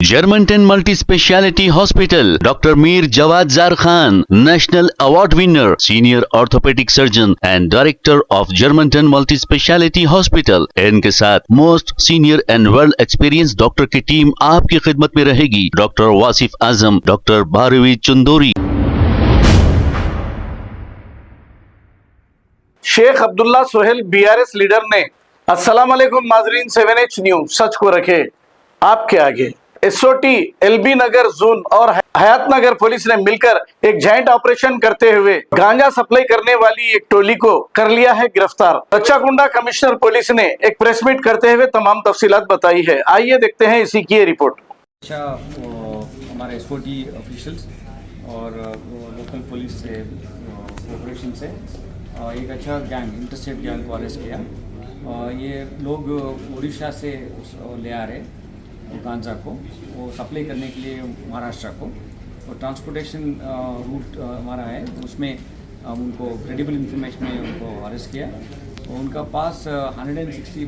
Germantown Multi-Speciality Hospital, Dr. Mir Jawad Zar Khan, National Award winner, Senior Orthopedic Surgeon and Director of Germantown Multi-Speciality Hospital। इनके साथ most senior and world experience doctor की team आपकी खिदमत में रहेगी। Doctor Wasif Azam, doctor Bharvi Chandori. Sheikh Abdullah Sohail BRS leader ने अस्सलाम वालेकुम नाजरीन, 7H न्यूज सच को रखे आपके आगे। एसओटी एलबी नगर जोन और हयात नगर पुलिस ने मिलकर एक जॉइंट ऑपरेशन करते हुए गांजा सप्लाई करने वाली एक टोली को कर लिया है गिरफ्तार। बच्चाकुंडा कमिश्नर पुलिस ने एक प्रेस मीट करते हुए तमाम तफसीलात बताई है। आइए देखते हैं इसी की रिपोर्ट। अच्छा, हमारे एसओटी ऑफिशियल्स और लोकल पुलिस से कोऑपरेशन से एक अच्छा गैंग, इंटरस्टेट गैंग को अरेस्ट किया। ये लोग उड़ीसा से ले आ रहे गांजा को, वो सप्लाई करने के लिए महाराष्ट्र को। और ट्रांसपोर्टेशन रूट हमारा है, उसमें उनको क्रेडिबल इंफॉर्मेशन में उनको अरेस्ट किया। उनका पास 160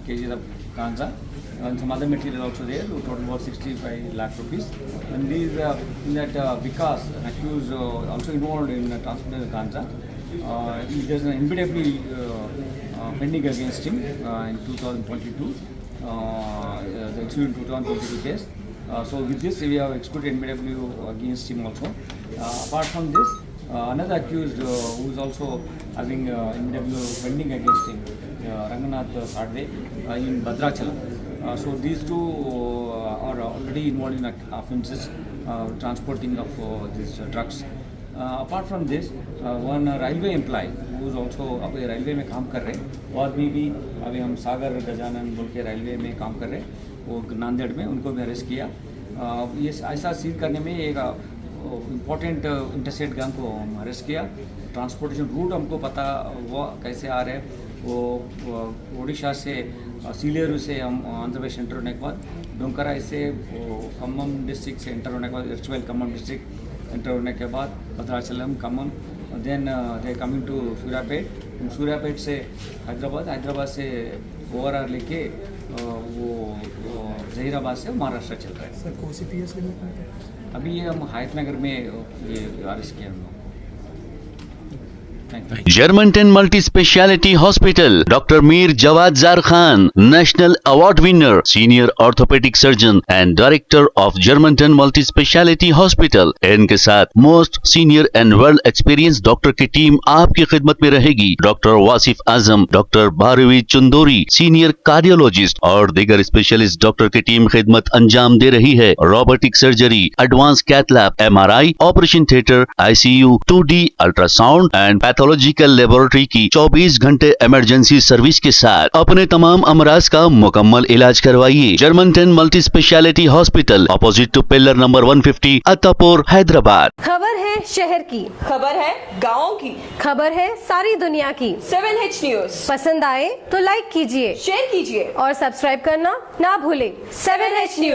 kgs of ganja and some other material also there, total about 65 lakh rupees. And these in that Vikas, accused, also involved in transporting ganja. There's an NBW pending against him in 2022. The incident 2022 case. So with this we have excluded NBW against him also. Apart from this, another accused who is also having NBW pending against him, Ranganath Sadve in Bhadrachalam. So these two are already involved in offences transporting of these drugs. Apart from this, one railway employee who is also अभी railway में काम कर रहे, वो आदमी भी अभी हम सागर गजानन बोल के रेलवे में काम कर रहे, वो नांदेड़ में, उनको भी अरेस्ट किया। ये ऐसा सीज करने में एक इम्पोर्टेंट इंटरस्टेट गैंग को हम अरेस्ट किया। ट्रांसपोर्टेशन रूट हमको पता वो कैसे आ रहे, वो उड़ीसा से सीलेरू से हम आंध्र प्रदेश एंटर होने के बाद डोंकरा से खम्मम डिस्ट्रिक्ट से एंटर होने के बाद एर्चवेल खम्मम डिस्ट्रिक्ट एंटर होने के बाद Bhadrachalam Khammam, then they coming to Suryapet, Suryapet से हैदराबाद से ओवरआर लेके वो जहीराबाद से महाराष्ट्र चल रहा है। सर कौन सी पीएस लिमिट में? अभी ये हम हयात नगर में ये अरेस्ट किया हम लोग। Germantown Multi-Speciality Hospital, Dr. Mir Jawad Zar Khan, National Award winner, Senior Orthopedic Surgeon and Director of Germantown Multi-Speciality Hospital। इनके साथ most senior and world experience doctor की टीम आपकी खिदमत में रहेगी। Doctor Wasif Azam, doctor Bharvi Chandori, senior cardiologist और दीगर specialist doctor की टीम खिदमत अंजाम दे रही है। Robotic surgery, advance cath lab, MRI, operation theatre, ICU, 2D ultrasound and pathological laboratory की 24 घंटे इमरजेंसी सर्विस के साथ अपने तमाम अमराज का मुकम्मल इलाज करवाइए। Germanten multi speciality hospital, opposite to pillar number 150, Attapur, Hyderabad. खबर है शहर की, खबर है गाँव की, खबर है सारी दुनिया की। 7H न्यूज पसंद आए तो लाइक कीजिए, शेयर कीजिए और सब्सक्राइब करना ना भूले। 7H news.